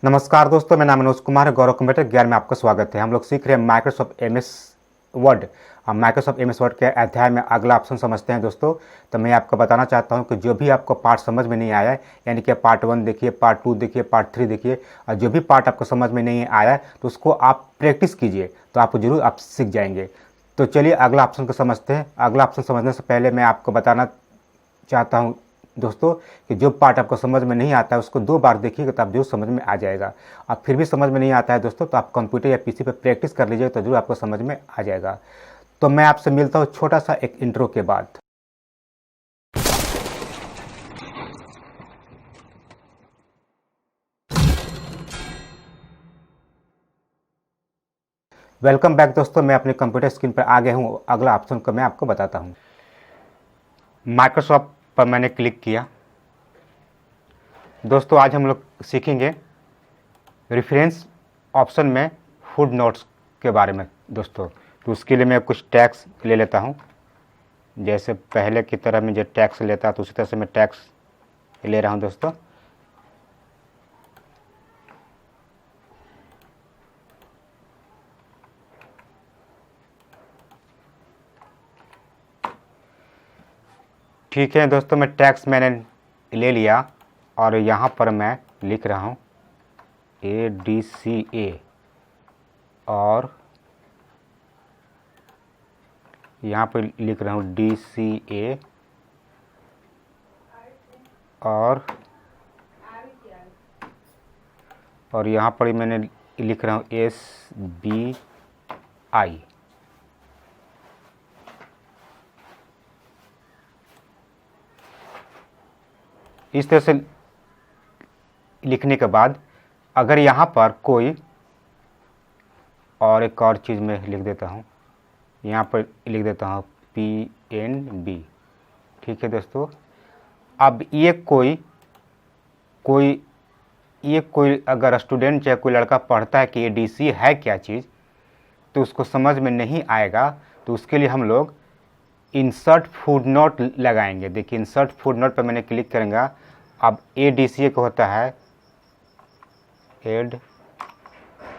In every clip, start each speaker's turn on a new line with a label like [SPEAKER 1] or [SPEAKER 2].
[SPEAKER 1] नमस्कार दोस्तों, मेरा नाम मनोज कुमार है। गौरव कंप्यूटर ज्ञान में आपका स्वागत है। हम लोग सीख रहे हैं माइक्रोसॉफ्ट एमएस वर्ड। हम माइक्रोसॉफ्ट एमएस वर्ड के अध्याय में अगला ऑप्शन समझते हैं दोस्तों। तो मैं आपको बताना चाहता हूं कि जो भी आपको पार्ट समझ में नहीं आया है, यानी कि पार्ट 1 देखिए, पार्ट 2 देखिए, पार्ट 3 देखिए, और जो भी पार्ट आपको समझ में नहीं आया है तो उसको आप प्रैक्टिस कीजिए, तो आप जरूर आप सीख जाएंगे। तो चलिए अगला ऑप्शन को समझते हैं। अगला ऑप्शन समझने से पहले मैं आपको बताना चाहता हूं दोस्तों कि जो पार्ट आपको समझ में नहीं आता है उसको 2 बार देखिएगा तो आप जरूर समझ में आ जाएगा। अब फिर भी समझ में नहीं आता है दोस्तों तो आप कंप्यूटर या पीसी पे प्रैक्टिस कर लीजिएगा तो जरूर आपको समझ में आ जाएगा। तो मैं आपसे मिलता हूँ छोटा सा एक इंट्रो के बाद। वेलकम बैक दोस्तों, मैं अपने कंप्यूटर स्क्रीन पर आ गया हूँ। अगला ऑप्शन को मैं आपको बताता हूँ। माइक्रोसॉफ्ट पर मैंने क्लिक किया। दोस्तों आज हम लोग सीखेंगे रेफरेंस ऑप्शन में फुट नोट्स के बारे में दोस्तों। तो उसके लिए मैं कुछ टैग्स ले लेता हूं। जैसे पहले की तरह मैं जो टैग्स लेता तो उसी तरह से मैं टैग्स ले रहा हूं दोस्तों। ठीक है दोस्तों, मैं टैग्स मैंने ले लिया और यहाँ पर मैं लिख रहा हूँ ADCA और यहाँ पर लिख रहा हूँ DCA और यहाँ पर मैंने लिख रहा हूँ SBI। इस तरह से लिखने के बाद अगर यहाँ पर कोई और एक और चीज़ मैं लिख देता हूँ, यहाँ पर लिख देता हूँ PNB। ठीक है दोस्तों, अब ये कोई अगर स्टूडेंट चाहे कोई लड़का पढ़ता है कि ADC है क्या चीज़ तो उसको समझ में नहीं आएगा। तो उसके लिए हम लोग इंसर्ट फुटनोट लगाएंगे। देखिए इंसर्ट फुटनोट पर मैंने क्लिक करूँगा। अब ADCA को होता है एडवांस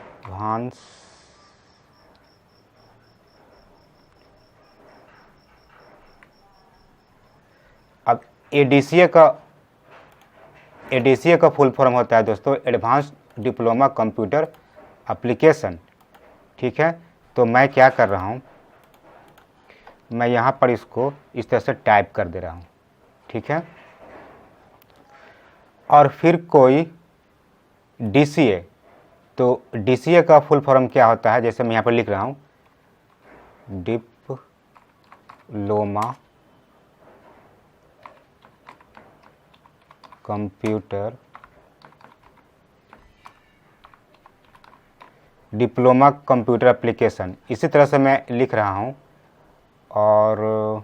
[SPEAKER 1] अब ADCA का फुल फॉर्म होता है दोस्तों एडवांस डिप्लोमा कंप्यूटर एप्लीकेशन। ठीक है, तो मैं क्या कर रहा हूँ, मैं यहाँ पर इसको इस तरह से टाइप कर दे रहा हूँ। ठीक है, और फिर कोई DCA, तो DCA का फुल फॉर्म क्या होता है, जैसे मैं यहाँ पर लिख रहा हूँ डिप्लोमा कंप्यूटर एप्लीकेशन, इसी तरह से मैं लिख रहा हूँ। और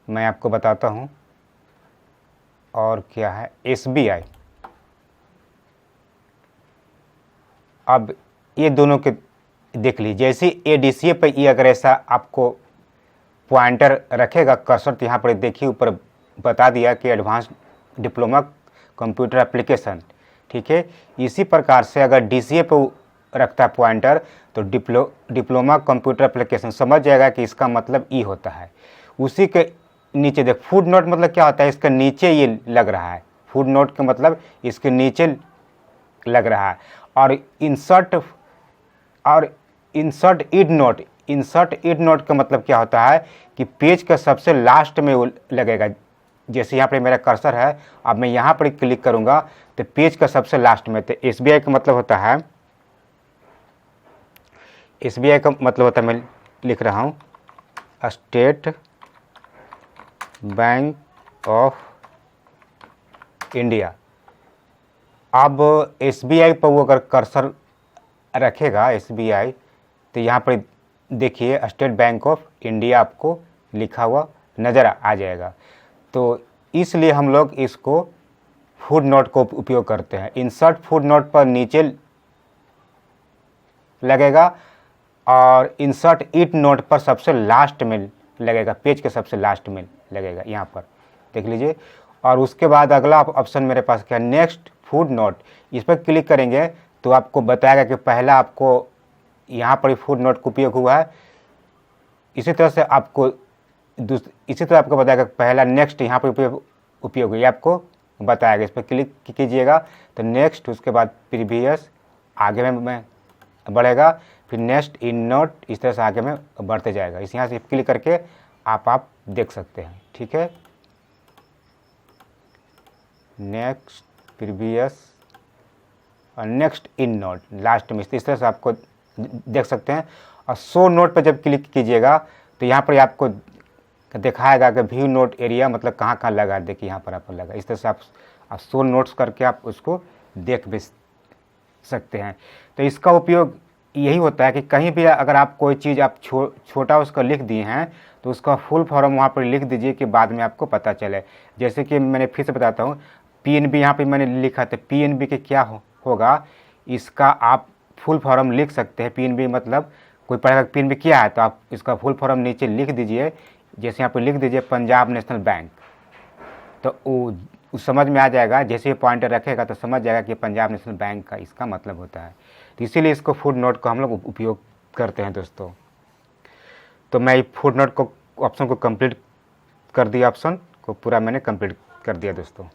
[SPEAKER 1] मैं आपको बताता हूँ और क्या है SBI। अब ये दोनों के देख लीजिए, जैसे ADCA पर ये अगर ऐसा आपको पॉइंटर रखेगा कर्सर, तो यहाँ पर देखिए ऊपर बता दिया कि एडवांस डिप्लोमा कंप्यूटर एप्लीकेशन। ठीक है, इसी प्रकार से अगर DCA पर रखता है पॉइंटर तो डिप्लोमा कंप्यूटर एप्लीकेशन, समझ जाएगा कि इसका मतलब ई होता है। उसी के नीचे देख फुट नोट मतलब क्या होता है, इसके नीचे ये लग रहा है। फुट नोट का मतलब इसके नीचे लग रहा है। और इंसर्ट इड नोट का मतलब क्या होता है कि पेज का सबसे लास्ट में वो लगेगा। जैसे यहाँ पे मेरा कर्सर है, अब मैं यहाँ पर क्लिक करूँगा तो पेज का सबसे लास्ट में। तो SBI का मतलब होता है, SBI का मतलब होता है, मैं लिख रहा हूँ स्टेट बैंक ऑफ इंडिया। अब SBI पर वो अगर कर्सर रखेगा SBI तो यहाँ पर देखिए स्टेट बैंक ऑफ इंडिया आपको लिखा हुआ नज़र आ जाएगा। तो इसलिए हम लोग इसको फुट नोट को उपयोग करते हैं। इंसर्ट फुट नोट पर नीचे लगेगा और इंसर्ट इट नोट पर सबसे लास्ट में लगेगा, पेज के सबसे लास्ट में लगेगा। यहाँ पर देख लीजिए। और उसके बाद अगला ऑप्शन मेरे पास क्या है, नेक्स्ट फुट नोट, इस पर क्लिक करेंगे तो आपको बताएगा कि पहला आपको यहाँ पर फुट नोट का उपयोग हुआ है। इसी तरह से आपको इसी तरह आपको बताएगा पहला नेक्स्ट यहाँ पर उपयोग हुआ, ये आपको बताएगा। इस पर क्लिक कीजिएगा तो नेक्स्ट, उसके बाद प्रीवियस, आगे में बढ़ेगा, फिर नेक्स्ट, इन नोट, इस तरह से आगे में बढ़ते जाएगा। इस यहाँ से क्लिक करके आप देख सकते हैं। ठीक है, नेक्स्ट, प्रीवियस और नेक्स्ट, इन नोट, लास्ट में इस तरह से आपको देख सकते हैं। और शो नोट पर जब क्लिक कीजिएगा तो यहाँ पर आपको दिखाएगा कि व्यू नोट एरिया मतलब कहाँ कहाँ लगा, देखिए यहाँ पर आपको लगा। इस तरह से आप शो नोट्स करके आप उसको देख भी सकते हैं। तो इसका उपयोग यही होता है कि कहीं भी अगर आप कोई चीज़ आप छोटा उसका लिख दिए हैं तो उसका फुल फॉर्म वहाँ पर लिख दीजिए कि बाद में आपको पता चले। जैसे कि मैंने फिर से बताता हूँ, PNB यहाँ पे मैंने लिखा था, PNB के क्या होगा, इसका आप फुल फॉर्म लिख सकते हैं। PNB मतलब कोई पढ़ेगा PNB क्या है तो आप इसका फुल फॉर्म नीचे लिख दीजिए। जैसे यहाँ पर लिख दीजिए पंजाब नेशनल बैंक, तो वो समझ में आ जाएगा। जैसे ये पॉइंटर रखेगा तो समझ जाएगा कि पंजाब नेशनल बैंक का इसका मतलब होता है। तो इसीलिए इसको फुट नोट को हम लोग उपयोग करते हैं दोस्तों। तो मैं फुट नोट को ऑप्शन को कंप्लीट कर दिया, ऑप्शन को पूरा मैंने कंप्लीट कर दिया दोस्तों।